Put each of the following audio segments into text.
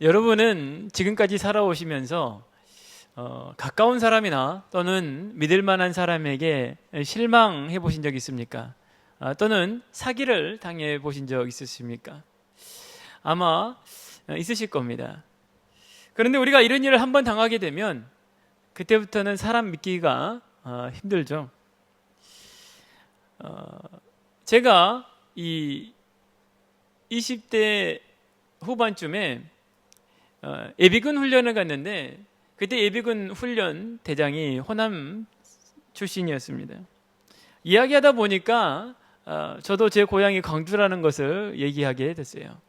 여러분은 지금까지 살아오시면서 가까운 사람이나 또는 믿을 만한 사람에게 실망해 보신 적 있습니까? 또는 사기를 당해 보신 적 있으십니까? 아마 있으실 겁니다. 그런데 우리가 이런 일을 한번 당하게 되면 그때부터는 사람 믿기가 힘들죠. 제가 이 20대 후반쯤에 예비군 훈련을 갔는데 그때 예비군 훈련 대장이 호남 출신이었습니다. 이야기하다 보니까 저도 제 고향이 광주라는 것을 얘기하게 됐어요.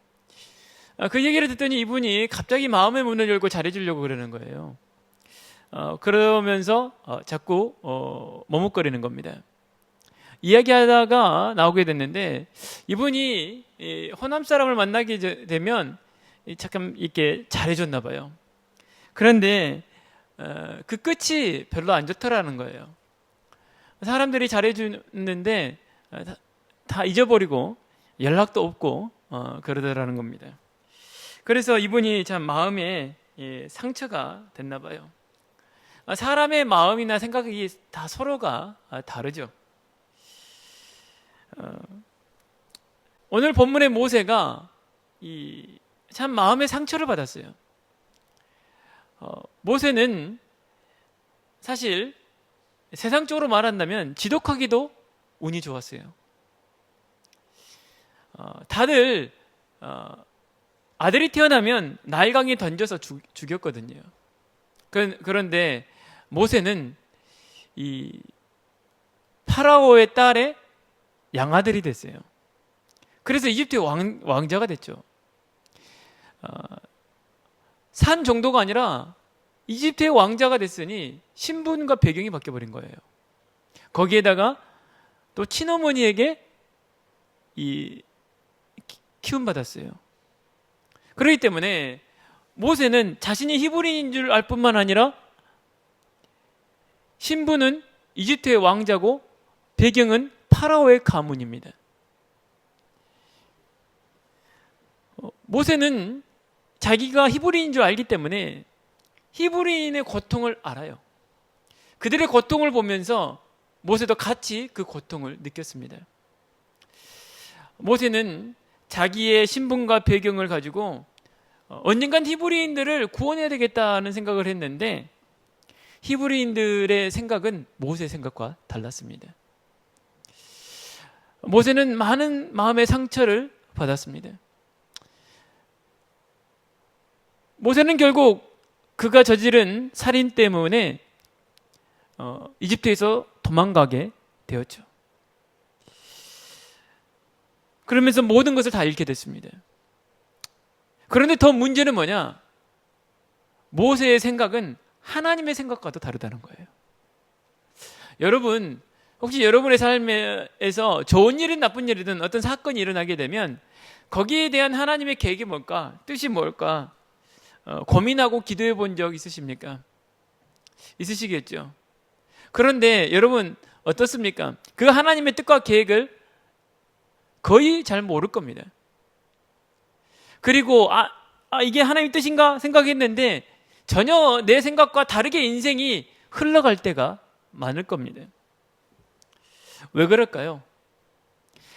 그 얘기를 듣더니 이분이 갑자기 마음의 문을 열고 잘해주려고 그러는 거예요. 그러면서 자꾸 머뭇거리는 겁니다. 이야기하다가 나오게 됐는데 이분이 호남 사람을 만나게 되면 잠깐 이렇게 잘해줬나 봐요. 그런데 그 끝이 별로 안 좋더라는 거예요. 사람들이 잘해주는데 다 잊어버리고 연락도 없고 그러더라는 겁니다. 그래서 이분이 참 마음에 상처가 됐나 봐요. 사람의 마음이나 생각이 다 서로가 다르죠. 오늘 본문의 모세가 참 마음의 상처를 받았어요. 모세는 사실 세상적으로 말한다면 지독하기도 운이 좋았어요. 다들 아들이 태어나면 나일강에 던져서 죽였거든요. 그런데 모세는 이 파라오의 딸의 양아들이 됐어요. 그래서 이집트의 왕자가 됐죠. 산 정도가 아니라 이집트의 왕자가 됐으니 신분과 배경이 바뀌어버린 거예요. 거기에다가 또 친어머니에게 키움받았어요. 그렇기 때문에 모세는 자신이 히브리인인 줄 알 뿐만 아니라 신분은 이집트의 왕자고 배경은 파라오의 가문입니다. 모세는 자기가 히브리인인 줄 알기 때문에 히브리인의 고통을 알아요. 그들의 고통을 보면서 모세도 같이 그 고통을 느꼈습니다. 모세는 자기의 신분과 배경을 가지고 언젠간 히브리인들을 구원해야 되겠다는 생각을 했는데 히브리인들의 생각은 모세의 생각과 달랐습니다. 모세는 많은 마음의 상처를 받았습니다. 모세는 결국 그가 저지른 살인 때문에 이집트에서 도망가게 되었죠. 그러면서 모든 것을 다 잃게 됐습니다. 그런데 더 문제는 뭐냐? 모세의 생각은 하나님의 생각과도 다르다는 거예요. 여러분, 혹시 여러분의 삶에서 좋은 일이든 나쁜 일이든 어떤 사건이 일어나게 되면 거기에 대한 하나님의 계획이 뭘까? 뜻이 뭘까? 고민하고 기도해 본 적 있으십니까? 있으시겠죠. 그런데 여러분 어떻습니까? 그 하나님의 뜻과 계획을 거의 잘 모를 겁니다. 그리고 이게 하나님의 뜻인가 생각했는데 전혀 내 생각과 다르게 인생이 흘러갈 때가 많을 겁니다. 왜 그럴까요?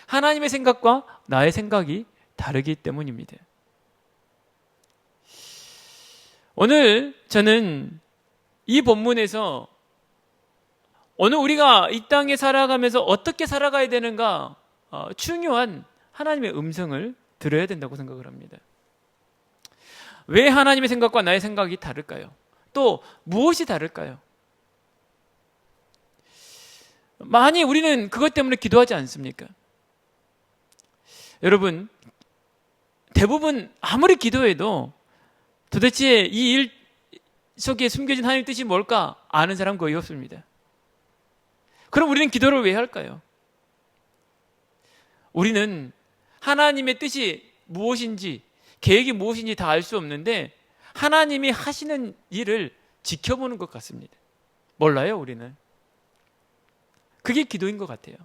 하나님의 생각과 나의 생각이 다르기 때문입니다. 오늘 저는 이 본문에서 오늘 우리가 이 땅에 살아가면서 어떻게 살아가야 되는가 중요한 하나님의 음성을 들어야 된다고 생각을 합니다. 왜 하나님의 생각과 나의 생각이 다를까요? 또 무엇이 다를까요? 많이 우리는 그것 때문에 기도하지 않습니까? 여러분, 대부분 아무리 기도해도 도대체 이 일 속에 숨겨진 하나님의 뜻이 뭘까 아는 사람 거의 없습니다. 그럼 우리는 기도를 왜 할까요? 우리는 하나님의 뜻이 무엇인지 계획이 무엇인지 다 알 수 없는데 하나님이 하시는 일을 지켜보는 것 같습니다. 몰라요, 우리는. 그게 기도인 것 같아요.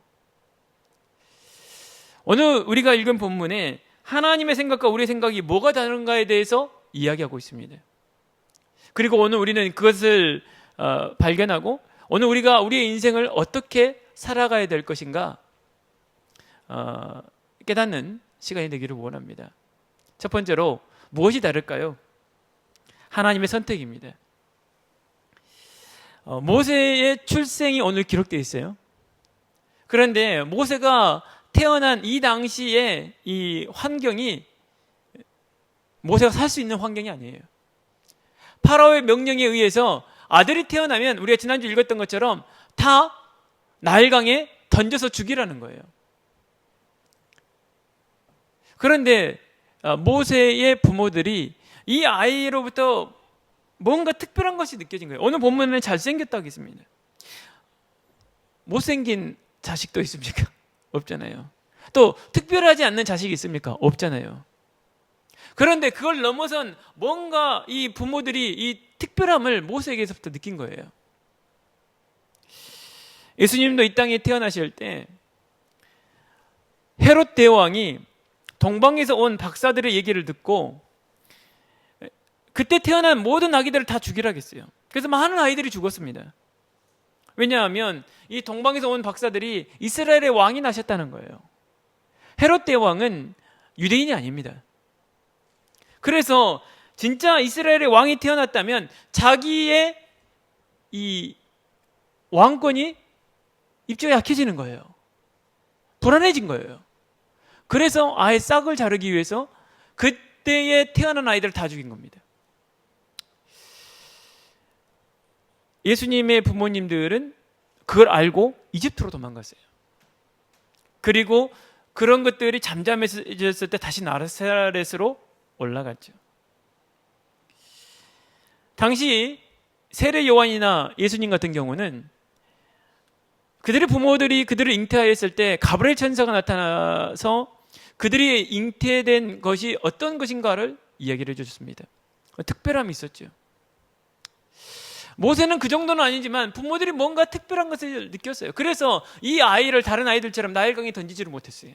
오늘 우리가 읽은 본문에 하나님의 생각과 우리의 생각이 뭐가 다른가에 대해서 이야기하고 있습니다. 그리고 오늘 우리는 그것을 발견하고 오늘 우리가 우리의 인생을 어떻게 살아가야 될 것인가 깨닫는 시간이 되기를 원합니다. 첫 번째로 무엇이 다를까요? 하나님의 선택입니다. 모세의 출생이 오늘 기록되어 있어요. 그런데 모세가 태어난 이 당시에 이 환경이 모세가 살 수 있는 환경이 아니에요. 파라오의 명령에 의해서 아들이 태어나면 우리가 지난주 읽었던 것처럼 다 나일강에 던져서 죽이라는 거예요. 그런데 모세의 부모들이 이 아이로부터 뭔가 특별한 것이 느껴진 거예요. 오늘 본문에는 잘생겼다고 했습니다. 못생긴 자식도 있습니까? 없잖아요. 또 특별하지 않는 자식이 있습니까? 없잖아요. 그런데 그걸 넘어선 뭔가 이 부모들이 이 특별함을 모세에게서부터 느낀 거예요. 예수님도 이 땅에 태어나실 때 헤롯 대왕이 동방에서 온 박사들의 얘기를 듣고 그때 태어난 모든 아기들을 다 죽이라고 했어요. 그래서 많은 아이들이 죽었습니다. 왜냐하면 이 동방에서 온 박사들이 이스라엘의 왕이 나셨다는 거예요. 헤롯 대왕은 유대인이 아닙니다. 그래서 진짜 이스라엘의 왕이 태어났다면 자기의 이 왕권이 입지가 약해지는 거예요. 불안해진 거예요. 그래서 아예 싹을 자르기 위해서 그때에 태어난 아이들을 다 죽인 겁니다. 예수님의 부모님들은 그걸 알고 이집트로 도망갔어요. 그리고 그런 것들이 잠잠해졌을 때 다시 나사렛으로 올라갔죠. 당시 세례 요한이나 예수님 같은 경우는 그들의 부모들이 그들을 잉태하였을 때 가브리엘 천사가 나타나서 그들이 잉태된 것이 어떤 것인가를 이야기를 해주셨습니다. 특별함이 있었죠. 모세는 그 정도는 아니지만 부모들이 뭔가 특별한 것을 느꼈어요. 그래서 이 아이를 다른 아이들처럼 나일강에 던지지를 못했어요.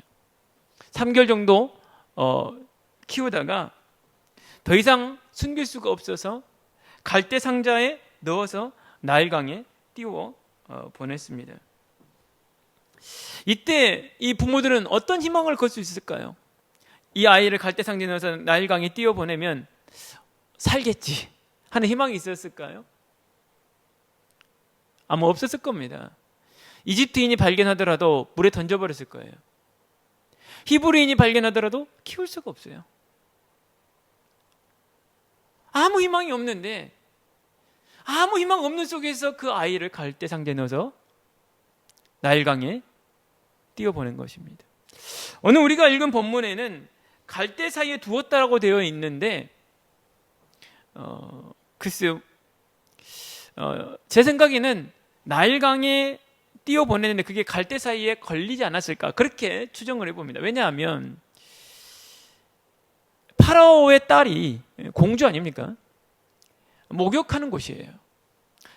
3개월 정도 키우다가 더 이상 숨길 수가 없어서 갈대 상자에 넣어서 나일강에 띄워 보냈습니다. 이때 이 부모들은 어떤 희망을 걸 수 있을까요? 이 아이를 갈대 상자에 넣어서 나일강에 띄워 보내면 살겠지 하는 희망이 있었을까요? 아마 없었을 겁니다. 이집트인이 발견하더라도 물에 던져버렸을 거예요. 히브리인이 발견하더라도 키울 수가 없어요. 아무 희망이 없는데 아무 희망 없는 속에서 그 아이를 갈대 상자에 넣어서 나일강에 띄워보낸 것입니다. 오늘 우리가 읽은 본문에는 갈대 사이에 두었다라고 되어 있는데 글쎄요, 제 생각에는 나일강에 띄워보내는데 그게 갈대 사이에 걸리지 않았을까 그렇게 추정을 해봅니다. 왜냐하면 파라오의 딸이 공주 아닙니까? 목욕하는 곳이에요.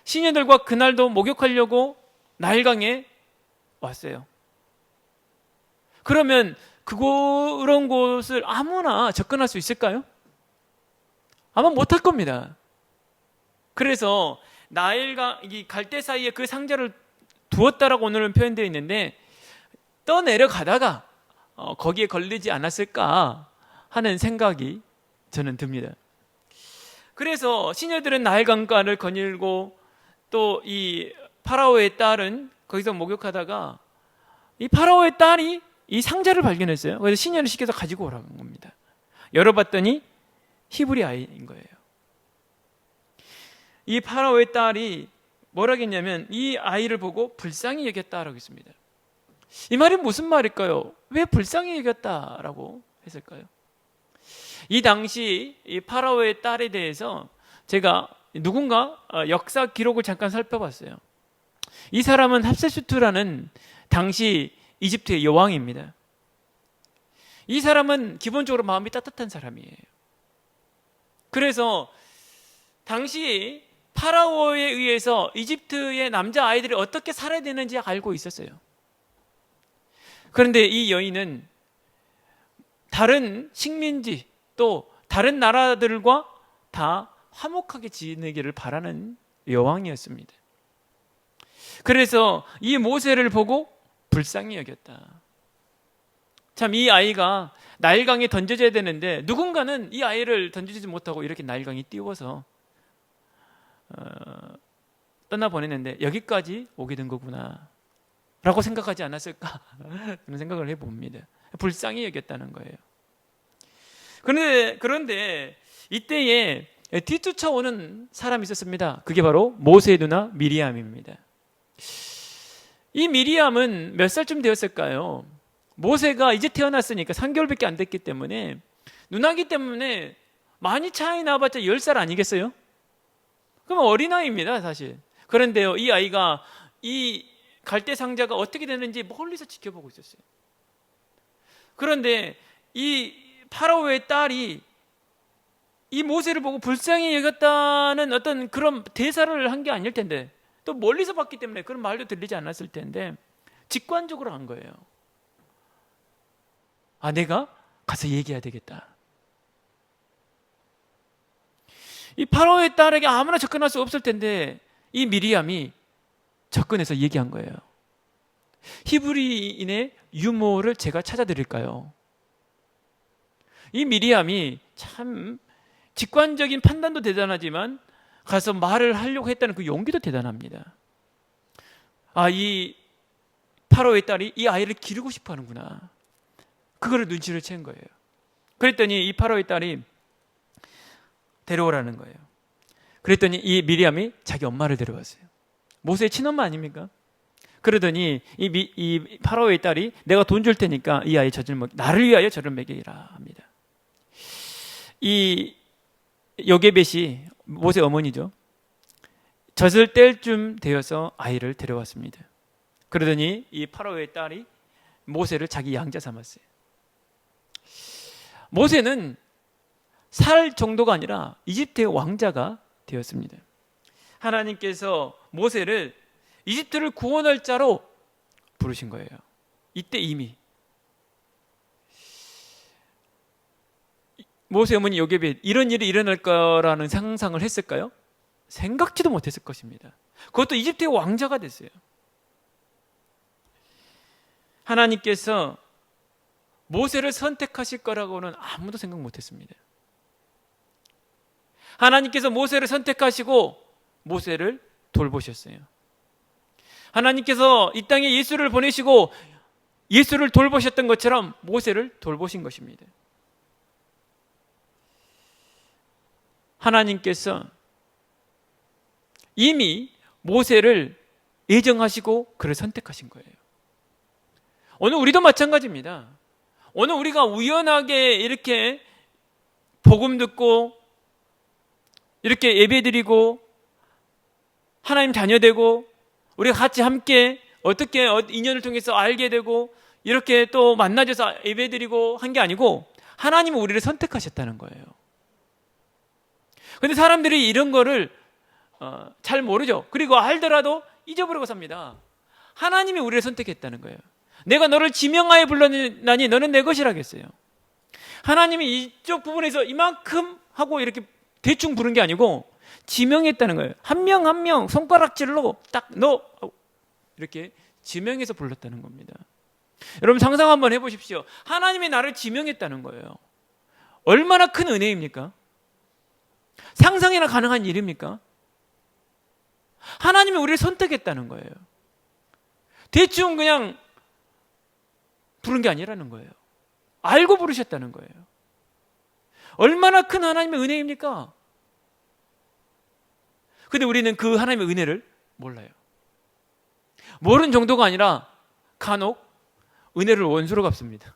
시녀들과 그날도 목욕하려고 나일강에 왔어요. 그러면 그런 곳을 아무나 접근할 수 있을까요? 아마 못할 겁니다. 그래서 나일강 이 갈대 사이에 그 상자를 두었다라고 오늘은 표현되어 있는데 떠내려가다가 거기에 걸리지 않았을까 하는 생각이 저는 듭니다. 그래서 시녀들은 나일강가를 거닐고 또 이 파라오의 딸은 거기서 목욕하다가 이 파라오의 딸이 이 상자를 발견했어요. 그래서 시녀를 시켜서 가지고 오라고 한 겁니다. 열어봤더니 히브리 아이인 거예요. 이 파라오의 딸이 뭐라고 했냐면 이 아이를 보고 불쌍히 여겼다라고 했습니다. 이 말이 무슨 말일까요? 왜 불쌍히 여겼다라고 했을까요? 이 당시 이 파라오의 딸에 대해서 제가 누군가 역사 기록을 잠깐 살펴봤어요. 이 사람은 합세슈트라는 당시 이집트의 여왕입니다. 이 사람은 기본적으로 마음이 따뜻한 사람이에요. 그래서 당시 파라오에 의해서 이집트의 남자 아이들이 어떻게 살아야 되는지 알고 있었어요. 그런데 이 여인은 다른 식민지 또 다른 나라들과 다 화목하게 지내기를 바라는 여왕이었습니다. 그래서 이 모세를 보고 불쌍히 여겼다. 참, 이 아이가 나일강에 던져져야 되는데 누군가는 이 아이를 던지지 못하고 이렇게 나일강에 띄워서 떠나보냈는데 여기까지 오게 된 거구나 라고 생각하지 않았을까 그런 생각을 해봅니다. 불쌍히 여겼다는 거예요. 그런데 이때에 뒤쫓아오는 사람이 있었습니다. 그게 바로 모세의 누나 미리암입니다. 이 미리암은 몇 살쯤 되었을까요? 모세가 이제 태어났으니까 3개월밖에 안 됐기 때문에 누나기 때문에 많이 차이 나봤자 10살 아니겠어요? 그럼 어린아이입니다, 사실. 그런데요, 이 아이가 이 갈대 상자가 어떻게 되는지 멀리서 지켜보고 있었어요. 그런데 이 파라오의 딸이 이 모세를 보고 불쌍히 여겼다는 어떤 그런 대사를 한 게 아닐 텐데, 또 멀리서 봤기 때문에 그런 말도 들리지 않았을 텐데 직관적으로 한 거예요. 아, 내가 가서 얘기해야 되겠다. 이 파라오의 딸에게 아무나 접근할 수 없을 텐데 이 미리암이 접근해서 얘기한 거예요. 히브리인의 유머를 제가 찾아드릴까요? 이 미리암이 참 직관적인 판단도 대단하지만 가서 말을 하려고 했다는 그 용기도 대단합니다. 아, 이 파라오의 딸이 이 아이를 기르고 싶어 하는구나. 그거를 눈치를 챈 거예요. 그랬더니 이 파라오의 딸이 데려오라는 거예요. 그랬더니 이 미리암이 자기 엄마를 데려왔어요. 모세의 친엄마 아닙니까? 그러더니 이 파라오의 딸이 내가 돈 줄 테니까 이 아이 나를 위하여 젖을 먹이라 합니다. 이 요게벳이 모세 어머니죠. 젖을 뗄 쯤 되어서 아이를 데려왔습니다. 그러더니 이 파라오의 딸이 모세를 자기 양자 삼았어요. 모세는 살 정도가 아니라 이집트의 왕자가 되었습니다. 하나님께서 모세를 이집트를 구원할 자로 부르신 거예요. 이때 이미 모세 어머니 요게벳 이런 일이 일어날 거라는 상상을 했을까요? 생각지도 못했을 것입니다. 그것도 이집트의 왕자가 됐어요. 하나님께서 모세를 선택하실 거라고는 아무도 생각 못했습니다. 하나님께서 모세를 선택하시고 모세를 돌보셨어요. 하나님께서 이 땅에 예수를 보내시고 예수를 돌보셨던 것처럼 모세를 돌보신 것입니다. 하나님께서 이미 모세를 예정하시고 그를 선택하신 거예요. 오늘 우리도 마찬가지입니다. 오늘 우리가 우연하게 이렇게 복음 듣고 이렇게 예배드리고 하나님 자녀되고 우리가 같이 함께 어떻게 인연을 통해서 알게 되고 이렇게 또 만나져서 예배드리고 한 게 아니고 하나님은 우리를 선택하셨다는 거예요. 그런데 사람들이 이런 거를 잘 모르죠. 그리고 알더라도 잊어버리고 삽니다. 하나님이 우리를 선택했다는 거예요. 내가 너를 지명하여 불렀나니 너는 내 것이라겠어요. 하나님이 이쪽 부분에서 이만큼 하고 이렇게 대충 부른 게 아니고 지명했다는 거예요. 한 명 한 명 손가락질로 딱 너 이렇게 지명해서 불렀다는 겁니다. 여러분 상상 한번 해보십시오. 하나님이 나를 지명했다는 거예요. 얼마나 큰 은혜입니까? 상상이나 가능한 일입니까? 하나님이 우리를 선택했다는 거예요. 대충 그냥 부른 게 아니라는 거예요. 알고 부르셨다는 거예요. 얼마나 큰 하나님의 은혜입니까? 근데 우리는 그 하나님의 은혜를 몰라요. 모르는 정도가 아니라 간혹 은혜를 원수로 갚습니다.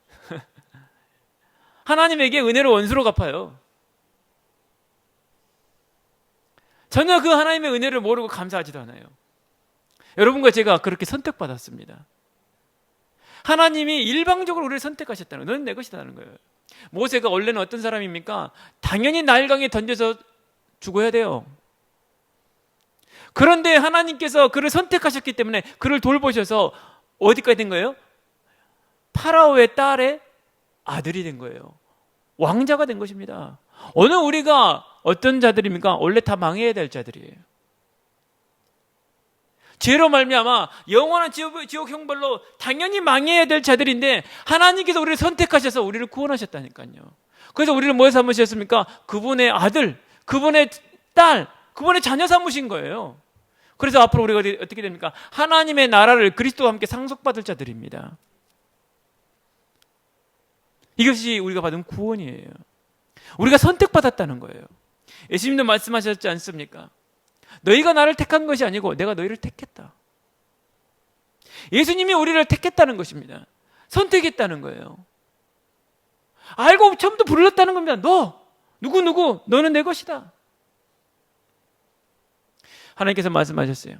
하나님에게 은혜를 원수로 갚아요. 전혀 그 하나님의 은혜를 모르고 감사하지도 않아요. 여러분과 제가 그렇게 선택받았습니다. 하나님이 일방적으로 우리를 선택하셨다는 거예요. 너는 내 것이라는 거예요. 모세가 원래는 어떤 사람입니까? 당연히 나일강에 던져서 죽어야 돼요. 그런데 하나님께서 그를 선택하셨기 때문에 그를 돌보셔서 어디까지 된 거예요? 파라오의 딸의 아들이 된 거예요. 왕자가 된 것입니다. 오늘 우리가 어떤 자들입니까? 원래 다 망해야 될 자들이에요. 죄로 말미암아 영원한 지옥 형벌로 당연히 망해야 될 자들인데 하나님께서 우리를 선택하셔서 우리를 구원하셨다니까요. 그래서 우리를 뭐 삼으셨습니까? 그분의 아들, 그분의 딸, 그분의 자녀 삼으신 거예요. 그래서 앞으로 우리가 어떻게 됩니까? 하나님의 나라를 그리스도와 함께 상속받을 자들입니다. 이것이 우리가 받은 구원이에요. 우리가 선택받았다는 거예요. 예수님도 말씀하셨지 않습니까? 너희가 나를 택한 것이 아니고 내가 너희를 택했다. 예수님이 우리를 택했다는 것입니다. 선택했다는 거예요. 알고 처음부터 불렀다는 겁니다. 너 누구 너는 내 것이다. 하나님께서 말씀하셨어요.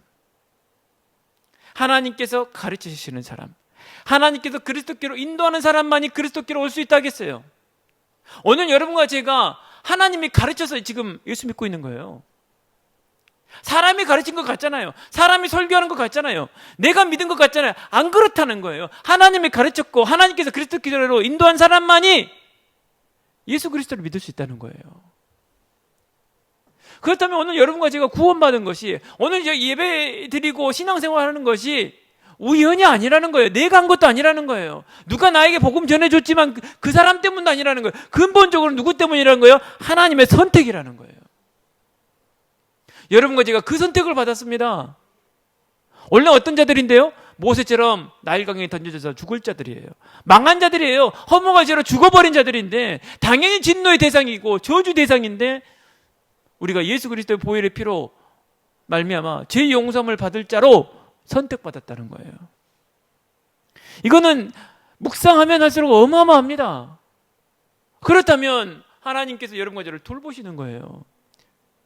하나님께서 가르쳐 주시는 사람, 하나님께서 그리스도께로 인도하는 사람만이 그리스도께로 올 수 있다 하겠어요. 오늘 여러분과 제가 하나님이 가르쳐서 지금 예수 믿고 있는 거예요. 사람이 가르친 것 같잖아요. 사람이 설교하는 것 같잖아요. 내가 믿은 것 같잖아요. 안 그렇다는 거예요. 하나님이 가르쳤고 하나님께서 그리스도께로 인도한 사람만이 예수 그리스도를 믿을 수 있다는 거예요. 그렇다면 오늘 여러분과 제가 구원받은 것이, 오늘 예배 드리고 신앙생활하는 것이 우연이 아니라는 거예요. 내가 한 것도 아니라는 거예요. 누가 나에게 복음 전해줬지만 그 사람 때문도 아니라는 거예요. 근본적으로 누구 때문이라는 거예요? 하나님의 선택이라는 거예요. 여러분과 제가 그 선택을 받았습니다. 원래 어떤 자들인데요? 모세처럼 나일강에 던져져서 죽을 자들이에요. 망한 자들이에요. 허무가 죄로 죽어버린 자들인데 당연히 진노의 대상이고 저주 대상인데 우리가 예수 그리스도의 보혈의 피로 말미암아 죄 용서함을 받을 자로 선택받았다는 거예요. 이거는 묵상하면 할수록 어마어마합니다. 그렇다면 하나님께서 여러분과 저를 돌보시는 거예요.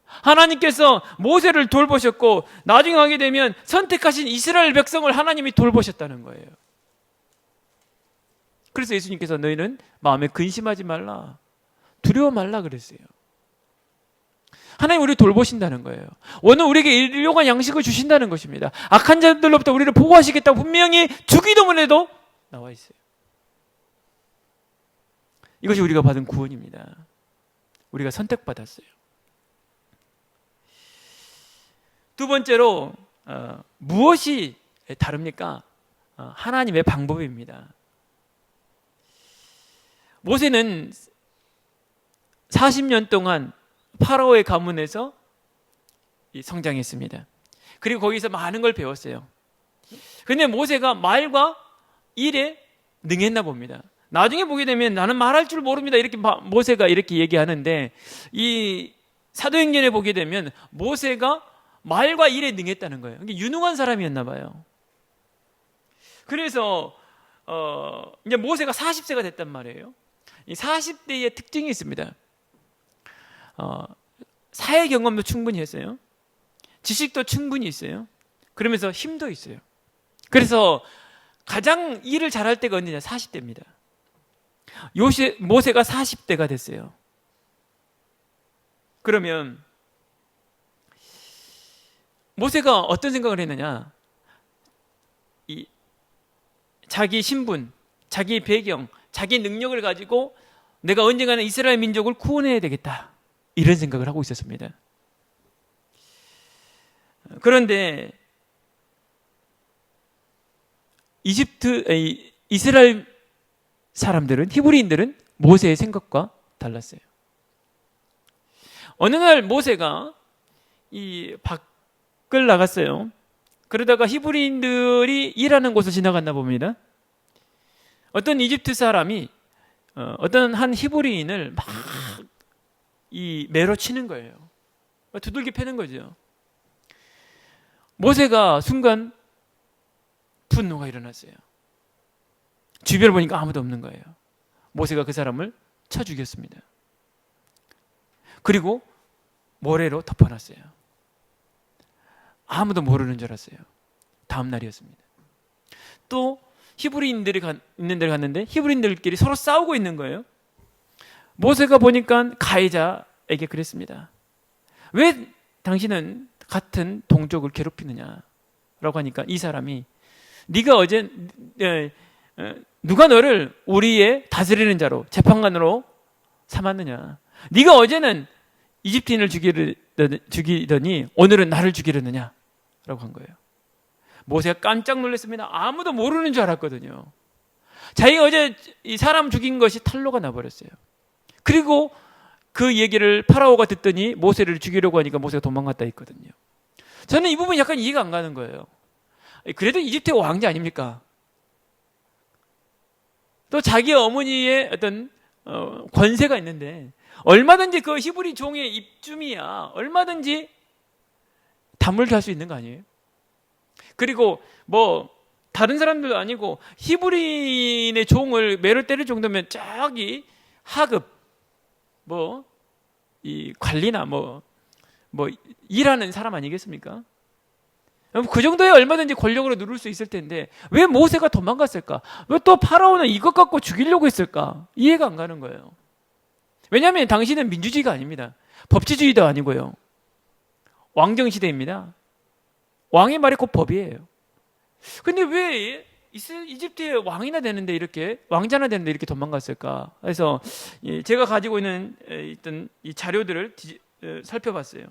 하나님께서 모세를 돌보셨고 나중에 하게 되면 선택하신 이스라엘 백성을 하나님이 돌보셨다는 거예요. 그래서 예수님께서 너희는 마음에 근심하지 말라, 두려워 말라 그랬어요. 하나님 우리를 돌보신다는 거예요. 오늘 우리에게 일용할 양식을 주신다는 것입니다. 악한 자들로부터 우리를 보호하시겠다고 분명히 주기도문에도 나와 있어요. 이것이 우리가 받은 구원입니다. 우리가 선택받았어요. 두 번째로 무엇이 다릅니까? 하나님의 방법입니다. 모세는 40년 동안 파라오의 가문에서 성장했습니다. 그리고 거기서 많은 걸 배웠어요. 그런데 모세가 말과 일에 능했나 봅니다. 나중에 보게 되면 나는 말할 줄 모릅니다, 이렇게 모세가 이렇게 얘기하는데, 이 사도행전에 보게 되면 모세가 말과 일에 능했다는 거예요. 유능한 사람이었나 봐요. 그래서 이제 모세가 40세가 됐단 말이에요. 이 40대의 특징이 있습니다. 사회 경험도 충분히 했어요. 지식도 충분히 있어요. 그러면서 힘도 있어요. 그래서 가장 일을 잘할 때가 언제냐? 40대입니다. 모세가 40대가 됐어요. 그러면 모세가 어떤 생각을 했느냐? 자기 신분, 자기 배경, 자기 능력을 가지고 내가 언젠가는 이스라엘 민족을 구원해야 되겠다, 이런 생각을 하고 있었습니다. 그런데 이스라엘 사람들은, 히브리인들은 모세의 생각과 달랐어요. 어느 날 모세가 이 밖을 나갔어요. 그러다가 히브리인들이 일하는 곳을 지나갔나 봅니다. 어떤 이집트 사람이 어떤 한 히브리인을 막 이 매로 치는 거예요. 두들겨 패는 거죠. 모세가 순간 분노가 일어났어요. 주변을 보니까 아무도 없는 거예요. 모세가 그 사람을 쳐 죽였습니다. 그리고 모래로 덮어놨어요. 아무도 모르는 줄 알았어요. 다음 날이었습니다. 또 히브리인들이 있는 데를 갔는데 히브리인들끼리 서로 싸우고 있는 거예요. 모세가 보니까 가해자에게 그랬습니다. 왜 당신은 같은 동족을 괴롭히느냐 라고 하니까 이 사람이, 네가 어제 누가 너를 우리의 다스리는 자로, 재판관으로 삼았느냐? 네가 어제는 이집트인을 죽이더니 오늘은 나를 죽이려느냐? 라고 한 거예요. 모세가 깜짝 놀랐습니다. 아무도 모르는 줄 알았거든요. 자기가 어제 이 사람 죽인 것이 탄로가 나버렸어요. 그리고 그 얘기를 파라오가 듣더니 모세를 죽이려고 하니까 모세가 도망갔다 했거든요. 저는 이 부분이 약간 이해가 안 가는 거예요. 그래도 이집트의 왕자 아닙니까? 또 자기 어머니의 어떤 권세가 있는데 얼마든지 그 히브리 종의 입주미야 얼마든지 다물게 할 수 있는 거 아니에요? 그리고 뭐 다른 사람들도 아니고 히브리인의 종을 매를 때릴 정도면 저기 하급 뭐 이 관리나 뭐 일하는 사람 아니겠습니까? 그 정도에 얼마든지 권력으로 누를 수 있을 텐데 왜 모세가 도망갔을까? 왜 또 파라오는 이것 갖고 죽이려고 했을까? 이해가 안 가는 거예요. 왜냐하면 당신은 민주주의가 아닙니다. 법치주의도 아니고요. 왕정시대입니다. 왕의 말이 곧 법이에요. 근데 왜 이집트의 왕이나 되는데 이렇게 왕자나 되는데 이렇게 도망갔을까? 그래서 제가 가지고 있는 이 자료들을 살펴봤어요.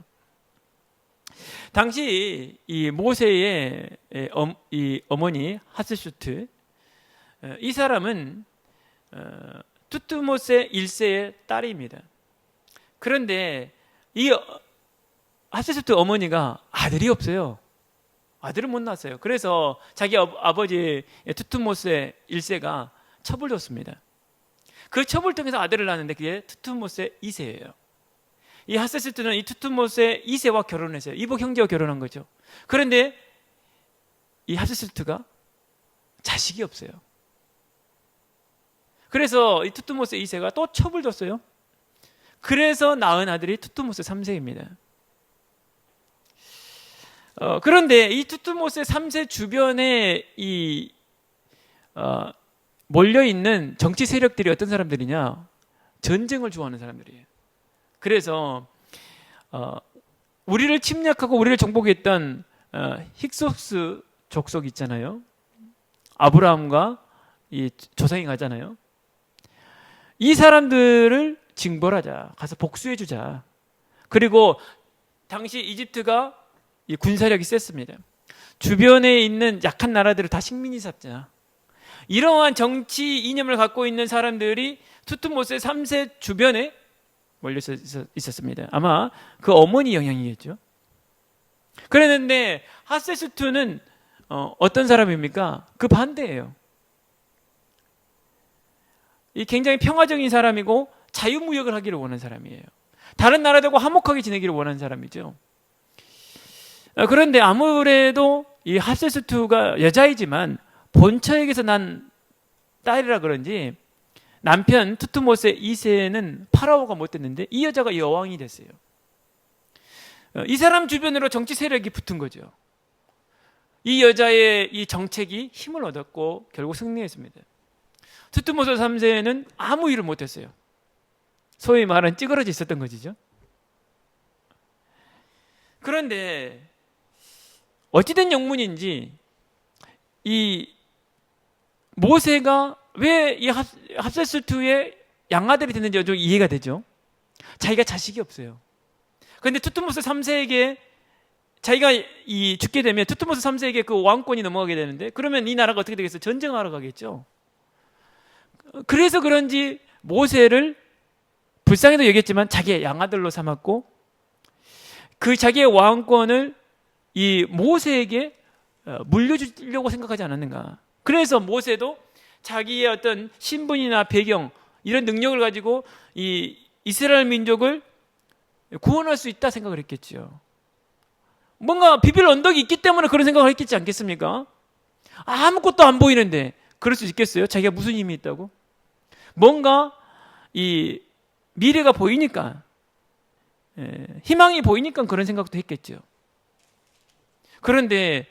당시 이 모세의 이 어머니 하스슈트, 이 사람은 투트모세 1세의 딸입니다. 그런데 이 하스슈트 어머니가 아들이 없어요. 아들을 못 낳았어요. 그래서 자기 아버지 투트모세 1세가 첩을 줬습니다. 그 첩을 통해서 아들을 낳았는데 그게 투트모세 2세예요. 이 하세스트는 이 투트모세 2세와 결혼했어요. 이복 형제와 결혼한 거죠. 그런데 이 하세스트가 자식이 없어요. 그래서 이 투트모세 2세가 또 첩을 줬어요. 그래서 낳은 아들이 투트모세 3세입니다. 그런데 이 투트모세 3세 주변에 몰려있는 정치 세력들이 어떤 사람들이냐? 전쟁을 좋아하는 사람들이에요. 그래서 우리를 침략하고 우리를 정복했던 힉소스 족속 있잖아요. 아브라함과 이 조상이 가잖아요. 이 사람들을 징벌하자. 가서 복수해주자. 그리고 당시 이집트가 이 군사력이 셌습니다. 주변에 있는 약한 나라들을 다 식민지 삼자. 이러한 정치 이념을 갖고 있는 사람들이 투트모세 3세 주변에 몰려 있었습니다. 아마 그 어머니 영향이겠죠. 그랬는데 하세스투는 어떤 사람입니까? 그 반대예요. 이 굉장히 평화적인 사람이고 자유무역을 하기를 원하는 사람이에요. 다른 나라들과 화목하게 지내기를 원하는 사람이죠. 그런데 아무래도 이 하세스투가 여자이지만 본처에게서 난 딸이라 그런지 남편 투트모세 2세는 파라오가 못 됐는데 이 여자가 여왕이 됐어요. 이 사람 주변으로 정치 세력이 붙은 거죠. 이 여자의 이 정책이 힘을 얻었고 결국 승리했습니다. 투트모세 3세는 아무 일을 못했어요. 소위 말하는 찌그러져 있었던 것이죠. 그런데 어찌된 영문인지 이 모세가 왜 이 합세스투의 양아들이 됐는지 좀 이해가 되죠. 자기가 자식이 없어요. 그런데 투트모스 3세에게 자기가 죽게 되면 투트모스 3세에게 그 왕권이 넘어가게 되는데 그러면 이 나라가 어떻게 되겠어요? 전쟁하러 가겠죠. 그래서 그런지 모세를 불쌍히도 여겼지만 자기의 양아들로 삼았고 그 자기의 왕권을 이 모세에게 물려주려고 생각하지 않았는가. 그래서 모세도 자기의 어떤 신분이나 배경 이런 능력을 가지고 이 이스라엘 민족을 구원할 수 있다 생각을 했겠죠. 뭔가 비빌 언덕이 있기 때문에 그런 생각을 했겠지 않겠습니까? 아무것도 안 보이는데 그럴 수 있겠어요? 자기가 무슨 힘이 있다고? 뭔가 이 미래가 보이니까 희망이 보이니까 그런 생각도 했겠죠. 그런데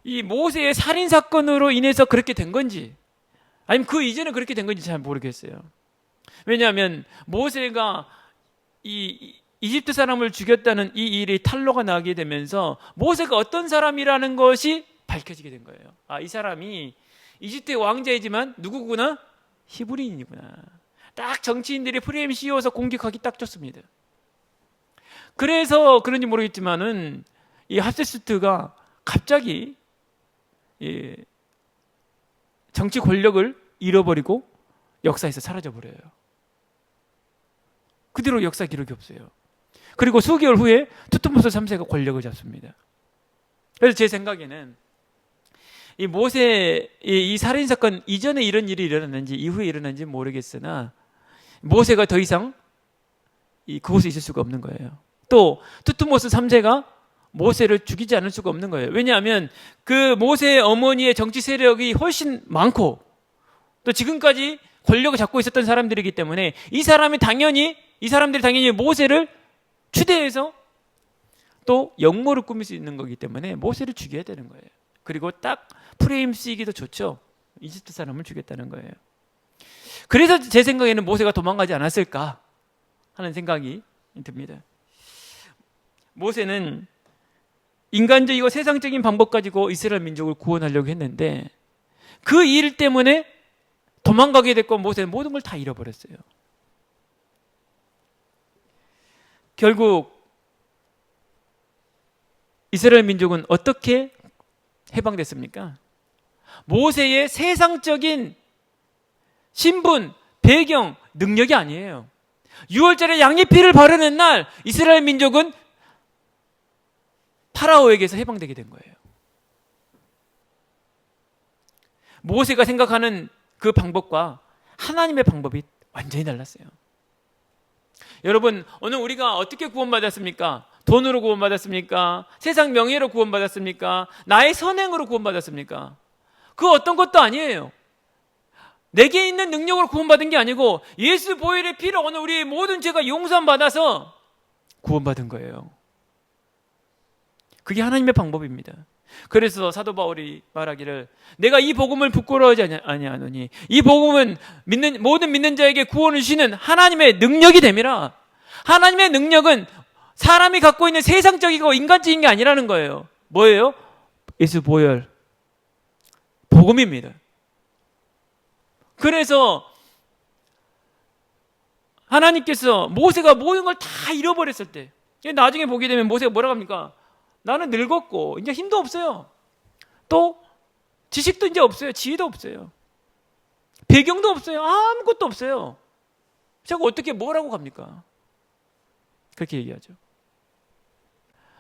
이 모세의 살인 사건으로 인해서 그렇게 된 건지 아니면 그 이전에 그렇게 된 건지 잘 모르겠어요. 왜냐하면 모세가 이 이집트 사람을 죽였다는 이 일이 탄로가 나게 되면서 모세가 어떤 사람이라는 것이 밝혀지게 된 거예요. 아, 이 사람이 이집트의 왕자이지만 누구구나? 히브리인이구나. 딱 정치인들이 프레임 씌워서 공격하기 딱 좋습니다. 그래서 그런지 모르겠지만은 이 합세스트가 갑자기 정치 권력을 잃어버리고 역사에서 사라져버려요. 그 뒤로 역사 기록이 없어요. 그리고 수개월 후에 투트모스 3세가 권력을 잡습니다. 그래서 제 생각에는 이 모세 이 살인 사건 이전에 이런 일이 일어났는지 이후에 일어났는지 모르겠으나 모세가 더 이상 그곳에 있을 수가 없는 거예요. 또 투트모스 3세가 모세를 죽이지 않을 수가 없는 거예요. 왜냐하면 그 모세의 어머니의 정치 세력이 훨씬 많고 또 지금까지 권력을 잡고 있었던 사람들이기 때문에 이 사람들이 당연히 모세를 추대해서 또 역모를 꾸밀 수 있는 거기 때문에 모세를 죽여야 되는 거예요. 그리고 딱 프레임 쓰기도 좋죠. 이집트 사람을 죽였다는 거예요. 그래서 제 생각에는 모세가 도망가지 않았을까 하는 생각이 듭니다. 모세는 인간적이고 세상적인 방법 가지고 이스라엘 민족을 구원하려고 했는데 그 일 때문에 도망가게 됐고 모세는 모든 걸 다 잃어버렸어요. 결국 이스라엘 민족은 어떻게 해방됐습니까? 모세의 세상적인 신분, 배경, 능력이 아니에요. 6월절에 양리피를 바르는 날 이스라엘 민족은 파라오에게서 해방되게 된 거예요. 모세가 생각하는 그 방법과 하나님의 방법이 완전히 달랐어요. 여러분, 오늘 우리가 어떻게 구원받았습니까? 돈으로 구원받았습니까? 세상 명예로 구원받았습니까? 나의 선행으로 구원받았습니까? 그 어떤 것도 아니에요. 내게 있는 능력으로 구원받은 게 아니고 예수 보혈의 피로 오늘 우리의 모든 죄가 용서받아서 구원받은 거예요. 그게 하나님의 방법입니다. 그래서 사도 바울이 말하기를 내가 이 복음을 부끄러워하지 아니하노니 이 복음은 모든 믿는 자에게 구원을 주시는 하나님의 능력이 됨이라. 하나님의 능력은 사람이 갖고 있는 세상적이고 인간적인 게 아니라는 거예요. 뭐예요? 예수 보혈 복음입니다. 그래서 하나님께서 모세가 모든 걸 다 잃어버렸을 때 나중에 보게 되면 모세가 뭐라고 합니까? 나는 늙었고 이제 힘도 없어요. 또 지식도 이제 없어요. 지혜도 없어요. 배경도 없어요. 아무것도 없어요. 제가 어떻게 뭐라고 갑니까? 그렇게 얘기하죠.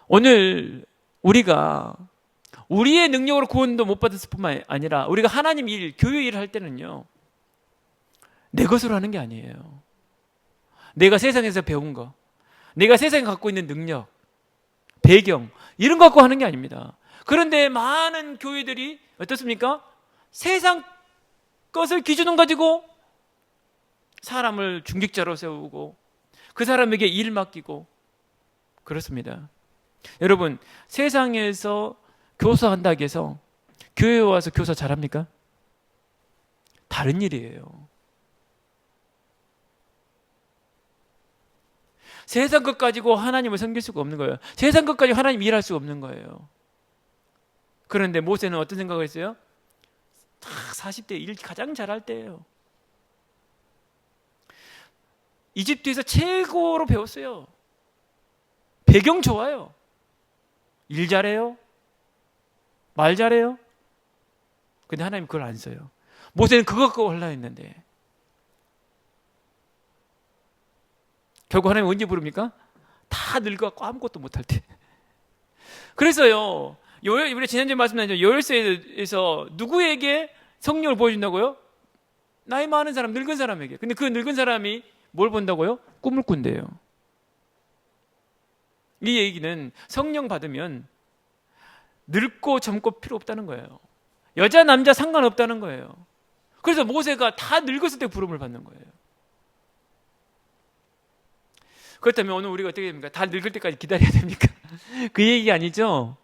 오늘 우리가 우리의 능력으로 구원도 못 받았을 뿐만 아니라 우리가 하나님 일, 교회 일을 할 때는요 내 것으로 하는 게 아니에요. 내가 세상에서 배운 거, 내가 세상에 갖고 있는 능력, 배경 이런 거 갖고 하는 게 아닙니다. 그런데 많은 교회들이 어떻습니까? 세상 것을 기준으로 가지고 사람을 중직자로 세우고 그 사람에게 일 맡기고 그렇습니다. 여러분, 세상에서 교사한다고 해서 교회에 와서 교사 잘합니까? 다른 일이에요. 세상 것 가지고 하나님을 섬길 수가 없는 거예요. 세상 것 가지고 하나님 일할 수가 없는 거예요. 그런데 모세는 어떤 생각을 했어요? 딱 40대 일 가장 잘할 때예요. 이집트에서 최고로 배웠어요. 배경 좋아요. 일 잘해요. 말 잘해요. 근데 하나님 그걸 안 써요. 모세는 그거 갖고 하려고 했는데 결국 하나님 언제 부릅니까? 다 늙어갖고 아무것도 못할 때. 그래서요 우리 지난주에 말씀드렸죠. 요엘서에서 누구에게 성령을 보여준다고요? 나이 많은 사람, 늙은 사람에게. 근데 그 늙은 사람이 뭘 본다고요? 꿈을 꾼대요. 이 얘기는 성령 받으면 늙고 젊고 필요 없다는 거예요. 여자 남자 상관없다는 거예요. 그래서 모세가 다 늙었을 때 부름을 받는 거예요. 그렇다면 오늘 우리가 어떻게 됩니까? 다 늙을 때까지 기다려야 됩니까? 그 얘기 아니죠?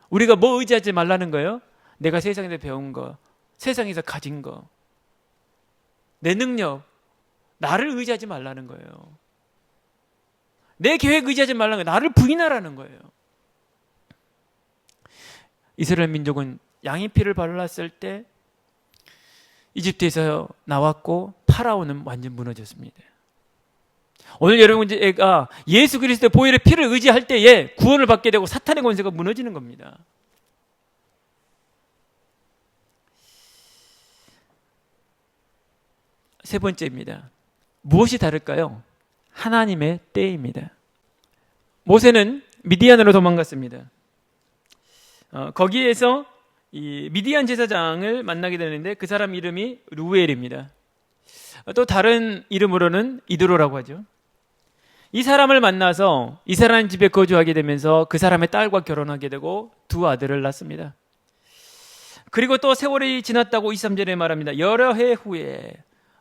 우리가 뭐 의지하지 말라는 거예요? 내가 세상에서 배운 거, 세상에서 가진 거, 내 능력, 나를 의지하지 말라는 거예요. 내 계획 의지하지 말라는 거예요. 나를 부인하라는 거예요. 이스라엘 민족은 양의 피를 발랐을 때 이집트에서 나왔고 파라오는 완전 무너졌습니다. 오늘 여러분가 예수 그리스도의 보혈의 피를 의지할 때에 구원을 받게 되고 사탄의 권세가 무너지는 겁니다. 세 번째입니다. 무엇이 다를까요? 하나님의 때입니다. 모세는 미디안으로 도망갔습니다. 거기에서 이 미디안 제사장을 만나게 되는데 그 사람 이름이 루엘입니다. 또 다른 이름으로는 이드로라고 하죠. 이 사람을 만나서 이 사람 집에 거주하게 되면서 그 사람의 딸과 결혼하게 되고 두 아들을 낳습니다. 그리고 또 세월이 지났다고 23절에 말합니다. 여러 해 후에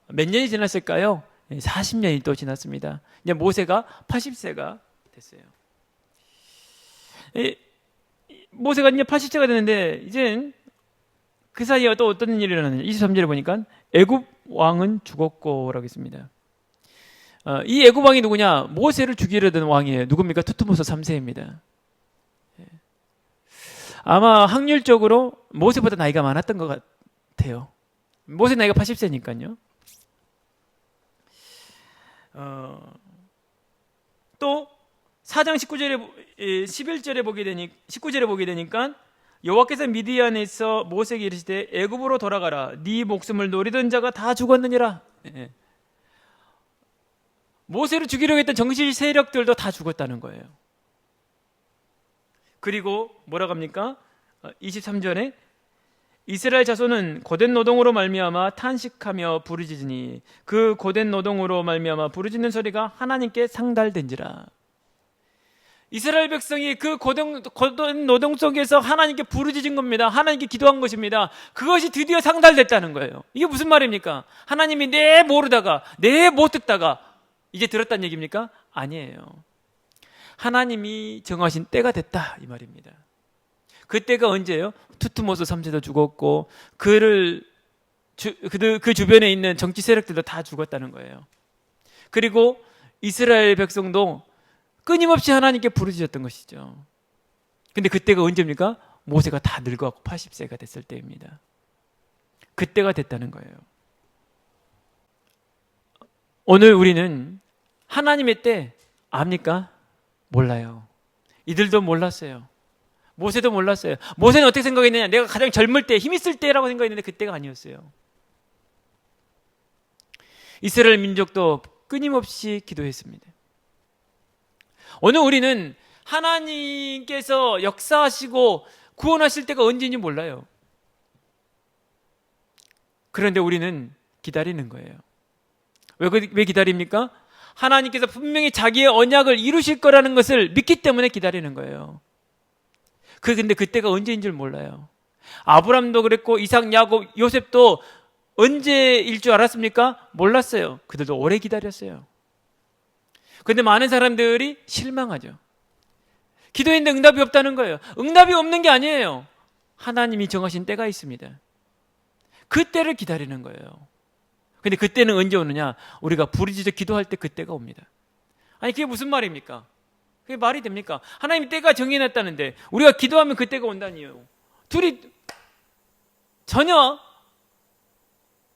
몇 년이 지났을까요? 40년이 또 지났습니다. 이제 모세가 80세가 됐어요. 모세가 이제 80세가 됐는데 이제 그 사이에 또 어떤 일이 일어나느냐. 23절에 보니까 애굽 왕은 죽었고라고 했습니다. 이 애굽 왕이 누구냐? 모세를 죽이려던 왕이에요. 누굽니까? 투투모스 3세입니다. 아마 확률적으로 모세보다 나이가 많았던 것 같아요. 모세 나이가 80세니까요. 또 4장 11절에 보게 되니 19절에 보게 되니까 여호와께서 미디안에서 모세에게 이르시되 애굽으로 돌아가라. 네 목숨을 노리던 자가 다 죽었느니라. 모세를 죽이려고 했던 정치 세력들도 다 죽었다는 거예요. 그리고 뭐라고 합니까? 23절에 이스라엘 자손은 고된 노동으로 말미암아 탄식하며 부르짖으니 그 고된 노동으로 말미암아 부르짖는 소리가 하나님께 상달된지라. 이스라엘 백성이 그 고된 노동 속에서 하나님께 부르짖은 겁니다. 하나님께 기도한 것입니다. 그것이 드디어 상달됐다는 거예요. 이게 무슨 말입니까? 하나님이 내 모르다가 내 못 듣다가 이제 들었다는 얘기입니까? 아니에요. 하나님이 정하신 때가 됐다 이 말입니다. 그 때가 언제예요? 투투모스 3세도 죽었고 그 주변에 있는 정치 세력들도 다 죽었다는 거예요. 그리고 이스라엘 백성도 끊임없이 하나님께 부르짖었던 것이죠. 근데 그때가 언제입니까? 모세가 다 늙어갖고 80세가 됐을 때입니다. 그때가 됐다는 거예요. 오늘 우리는 하나님의 때 압니까? 몰라요. 이들도 몰랐어요. 모세도 몰랐어요. 모세는 어떻게 생각했느냐? 내가 가장 젊을 때, 힘 있을 때라고 생각했는데 그때가 아니었어요. 이스라엘 민족도 끊임없이 기도했습니다. 오늘 우리는 하나님께서 역사하시고 구원하실 때가 언제인지 몰라요. 그런데 우리는 기다리는 거예요. 왜 기다립니까? 하나님께서 분명히 자기의 언약을 이루실 거라는 것을 믿기 때문에 기다리는 거예요. 근데 그때가 언제인 줄 몰라요. 아브람도 그랬고 이삭, 야곱, 요셉도 언제일 줄 알았습니까? 몰랐어요. 그들도 오래 기다렸어요. 그런데 많은 사람들이 실망하죠. 기도했는데 응답이 없다는 거예요. 응답이 없는 게 아니에요. 하나님이 정하신 때가 있습니다. 그 때를 기다리는 거예요. 근데 그때는 언제 오느냐? 우리가 부르짖어 기도할 때 그때가 옵니다. 아니 그게 무슨 말입니까? 그게 말이 됩니까? 하나님이 때가 정해놨다는데 우리가 기도하면 그때가 온다니요. 둘이 전혀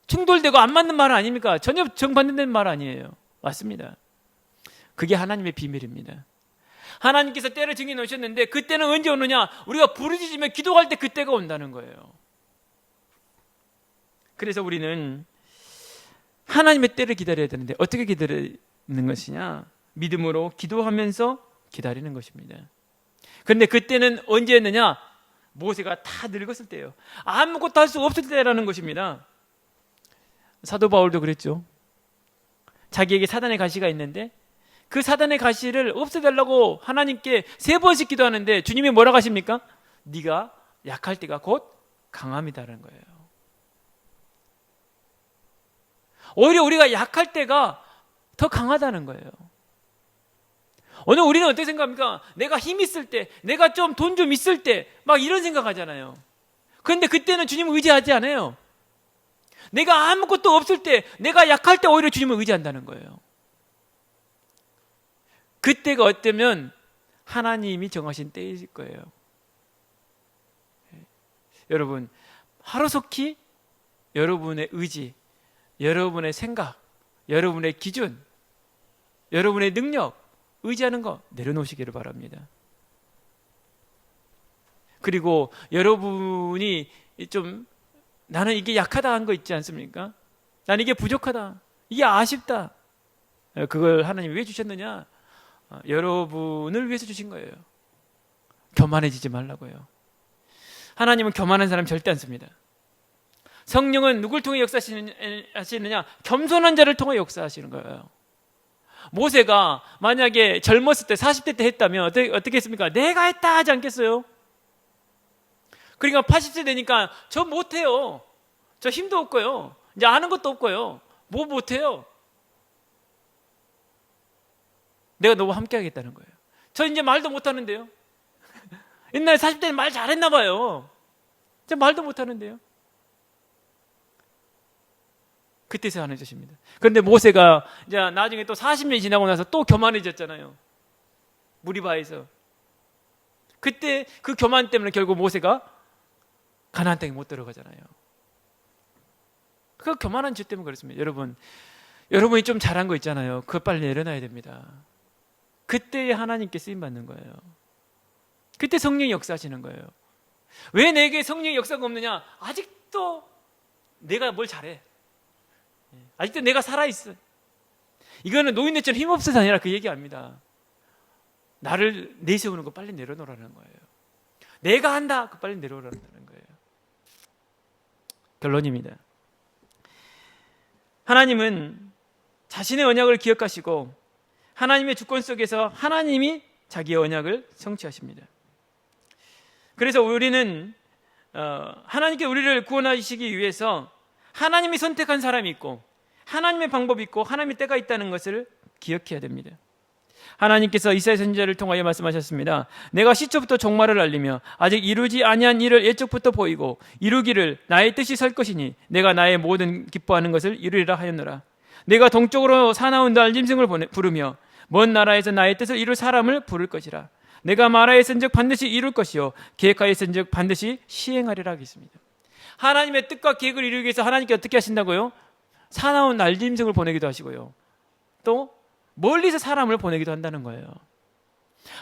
충돌되고 안 맞는 말 아닙니까? 전혀 정반대된 말 아니에요. 맞습니다. 그게 하나님의 비밀입니다. 하나님께서 때를 정해 놓으셨는데 그때는 언제 오느냐? 우리가 부르짖으며 기도할 때 그때가 온다는 거예요. 그래서 우리는 하나님의 때를 기다려야 되는데 어떻게 기다리는 것이냐? 믿음으로 기도하면서 기다리는 것입니다. 그런데 그때는 언제였느냐? 모세가 다 늙었을 때예요. 아무것도 할 수 없을 때라는 것입니다. 사도 바울도 그랬죠. 자기에게 사단의 가시가 있는데 그 사단의 가시를 없애달라고 하나님께 3번씩 기도하는데 주님이 뭐라고 하십니까? 네가 약할 때가 곧 강함이다라는 거예요. 오히려 우리가 약할 때가 더 강하다는 거예요. 오늘 우리는 어떻게 생각합니까? 내가 힘 있을 때, 내가 좀 돈 좀 있을 때 막 이런 생각하잖아요. 그런데 그때는 주님을 의지하지 않아요. 내가 아무것도 없을 때, 내가 약할 때 오히려 주님을 의지한다는 거예요. 그때가 어쩌면 하나님이 정하신 때일 거예요. 여러분, 하루속히 여러분의 의지, 여러분의 생각, 여러분의 기준, 여러분의 능력, 의지하는 거 내려놓으시기를 바랍니다. 그리고 여러분이 좀 나는 이게 약하다 한 거 있지 않습니까? 나는 이게 부족하다, 이게 아쉽다. 그걸 하나님이 왜 주셨느냐? 여러분을 위해서 주신 거예요. 교만해지지 말라고요. 하나님은 교만한 사람 절대 안 씁니다. 성령은 누굴 통해 역사하시느냐? 겸손한 자를 통해 역사하시는 거예요. 모세가 만약에 젊었을 때 40대 때 했다면 어떻게 했습니까? 내가 했다 하지 않겠어요? 그러니까 80세 되니까 저 못해요. 저 힘도 없고요. 이제 아는 것도 없고요. 뭐 못해요? 내가 너와 함께 하겠다는 거예요. 저 이제 말도 못하는데요. 옛날에 40대는 말 잘했나 봐요. 이제 말도 못하는데요. 그때서 하나님 주십니다. 그런데 모세가 이제 나중에 또 40년이 지나고 나서 또 교만해졌잖아요. 무리바에서. 그때 그 교만 때문에 결국 모세가 가나안 땅에 못 들어가잖아요. 그 교만한 죄 때문에 그렇습니다. 여러분이 좀 잘한 거 있잖아요. 그거 빨리 내려놔야 됩니다. 그때 하나님께 쓰임 받는 거예요. 그때 성령이 역사하시는 거예요. 왜 내게 성령의 역사가 없느냐? 아직도 내가 뭘 잘해. 아직도 내가 살아있어. 이거는 노인네처럼 힘없어서 아니라 그 얘기 아닙니다. 나를 내세우는 거 빨리 내려놓으라는 거예요. 내가 한다, 그 빨리 내려오라는 거예요. 결론입니다. 하나님은 자신의 언약을 기억하시고 하나님의 주권 속에서 하나님이 자기의 언약을 성취하십니다. 그래서 우리는 하나님께 우리를 구원하시기 위해서 하나님이 선택한 사람이 있고 하나님의 방법이 있고 하나님의 때가 있다는 것을 기억해야 됩니다. 하나님께서 이사야 선지자를 통하여 말씀하셨습니다. 내가 시초부터 종말을 알리며 아직 이루지 아니한 일을 예적부터 보이고 이루기를 나의 뜻이 설 것이니 내가 나의 모든 기뻐하는 것을 이루리라 하였노라. 내가 동쪽으로 사나운 날짐승을 부르며 먼 나라에서 나의 뜻을 이룰 사람을 부를 것이라. 내가 말하였은즉 반드시 이룰 것이요 계획하였은즉 반드시 시행하리라 하겠습니다. 하나님의 뜻과 계획을 이루기 위해서 하나님께 어떻게 하신다고요? 사나운 날짐승을 보내기도 하시고요. 또 멀리서 사람을 보내기도 한다는 거예요.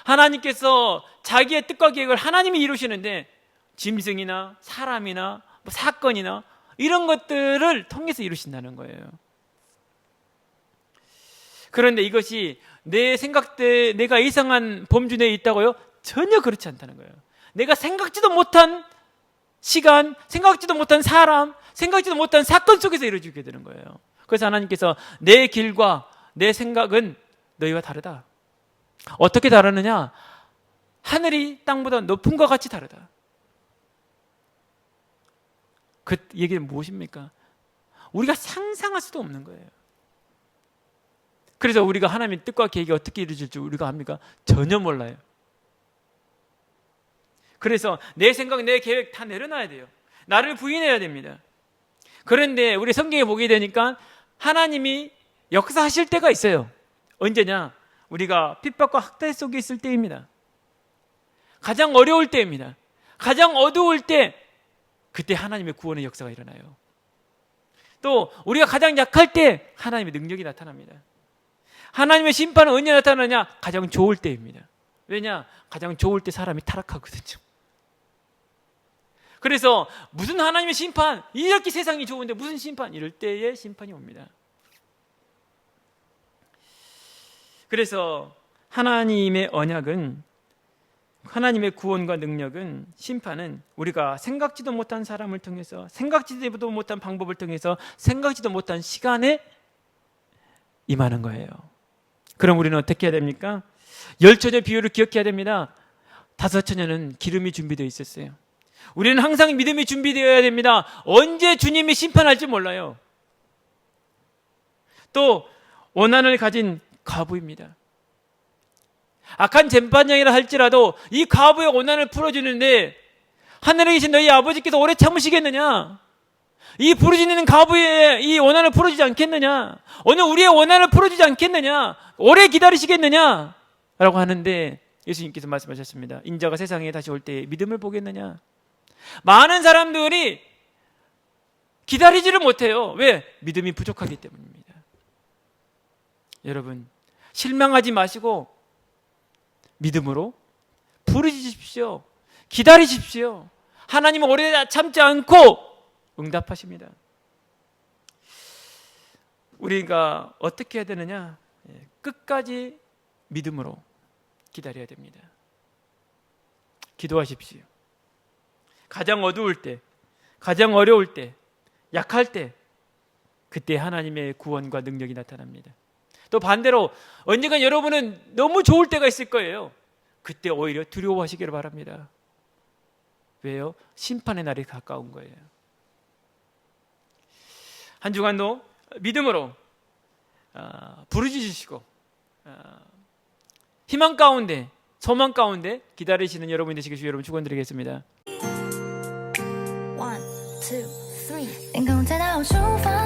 하나님께서 자기의 뜻과 계획을 하나님이 이루시는데 짐승이나 사람이나 사건이나 이런 것들을 통해서 이루신다는 거예요. 그런데 이것이 내 생각대 내가 이상한 범주 내에 있다고요? 전혀 그렇지 않다는 거예요. 내가 생각지도 못한 시간, 생각지도 못한 사람, 생각지도 못한 사건 속에서 이루어지게 되는 거예요. 그래서 하나님께서 내 길과 내 생각은 너희와 다르다. 어떻게 다르느냐? 하늘이 땅보다 높은 것 같이 다르다. 그 얘기는 무엇입니까? 우리가 상상할 수도 없는 거예요. 그래서 우리가 하나님의 뜻과 계획이 어떻게 이루어질지 우리가 압니까? 전혀 몰라요. 그래서 내 생각, 내 계획 다 내려놔야 돼요. 나를 부인해야 됩니다. 그런데 우리 성경에 보게 되니까 하나님이 역사하실 때가 있어요. 언제냐? 우리가 핍박과 학대 속에 있을 때입니다. 가장 어려울 때입니다. 가장 어두울 때, 그때 하나님의 구원의 역사가 일어나요. 또 우리가 가장 약할 때 하나님의 능력이 나타납니다. 하나님의 심판은 언제 나타나냐? 가장 좋을 때입니다. 왜냐? 가장 좋을 때 사람이 타락하거든요. 그래서 무슨 하나님의 심판, 이렇게 세상이 좋은데 무슨 심판, 이럴 때에 심판이 옵니다. 그래서 하나님의 언약은, 하나님의 구원과 능력은, 심판은 우리가 생각지도 못한 사람을 통해서, 생각지도 못한 방법을 통해서, 생각지도 못한 시간에 임하는 거예요. 그럼 우리는 어떻게 해야 됩니까? 10처녀 비유를 기억해야 됩니다. 5처녀는 기름이 준비되어 있었어요. 우리는 항상 믿음이 준비되어야 됩니다. 언제 주님이 심판할지 몰라요. 또 원한을 가진 과부입니다. 악한 쟁반장이라 할지라도 이 과부의 원한을 풀어주는데 하늘에 계신 너희 아버지께서 오래 참으시겠느냐? 이 부르짖는 과부의 이 원한을 풀어주지 않겠느냐? 오늘 우리의 원한을 풀어주지 않겠느냐? 오래 기다리시겠느냐? 라고 하는데 예수님께서 말씀하셨습니다. 인자가 세상에 다시 올 때 믿음을 보겠느냐? 많은 사람들이 기다리지를 못해요. 왜? 믿음이 부족하기 때문입니다. 여러분, 실망하지 마시고 믿음으로 부르짖으십시오. 기다리십시오. 하나님은 오래 참지 않고 응답하십니다. 우리가 어떻게 해야 되느냐? 끝까지 믿음으로 기다려야 됩니다. 기도하십시오. 가장 어두울 때, 가장 어려울 때, 약할 때, 그때 하나님의 구원과 능력이 나타납니다. 또 반대로 언젠가 여러분은 너무 좋을 때가 있을 거예요. 그때 오히려 두려워하시기를 바랍니다. 왜요? 심판의 날이 가까운 거예요. 한 주간도 믿음으로 부르짖으시고 희망 가운데, 소망 가운데 기다리시는 여러분이 되시길 주 여러분 축원드리겠습니다. 1, 2, 3，天空在倒数放